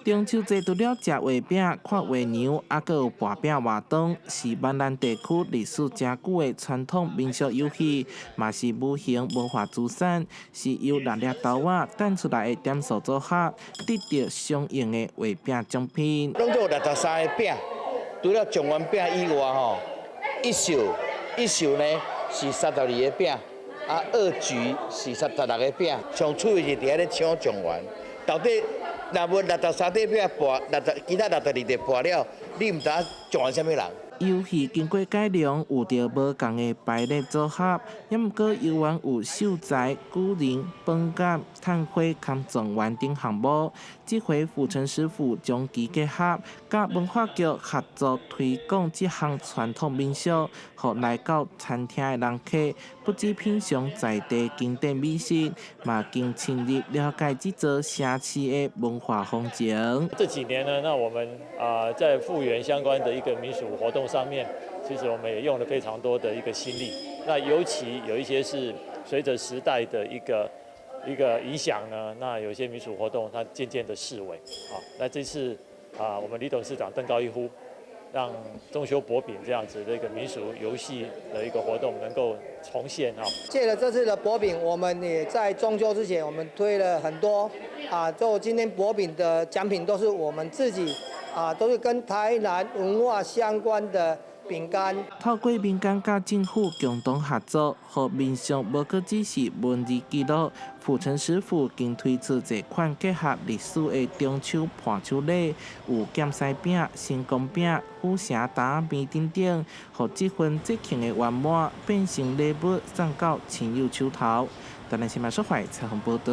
中秋节除了食月饼、看月娘，还佫有拔饼活动，是闽南地区历史真久的传统民俗游戏，嘛是无形文化资产，是由6粒豆仔等出来的点数组合，得到相应的月饼奖品。拢做63个饼，除了状元饼以外吼，一寿呢是32个饼，二局是36个饼，上趣味是伫遐咧抢状元，到底。若无63块饼破其他62块破了，你毋知状元啥物人。游戏经过改良，有着无同的排列组合，也毋过游玩有秀才、古人、本甲、探花、含状元等项目。这回府城师傅将其结合，甲文化局合作推广这项传统民俗，互来到餐厅的人客不止品尝在地经典美食，嘛更深入了解这座城市的文化风情。这几年呢，那我们在复原相关的一个民俗活动上面，其实我们也用了非常多的一个心力。那尤其有一些是随着时代的一个影响呢，那有些民俗活动它渐渐的式微。那这次我们李董事长登高一呼，让中秋薄饼这样子的一个民俗游戏的一个活动能够重现借了这次的薄饼，我们也在中秋之前，我们推了很多就今天薄饼的奖品都是我们自己都是跟台南文化相关的饼干。透过民间甲政府共同合作，互民俗无搁只是文字记录。府城师傅更推出一款结合历史的中秋伴手礼，有咸西饼、成功饼、虎城打面等等，互这份节庆的圆满变成礼物送到亲友手头。台南新闻社会采访报道。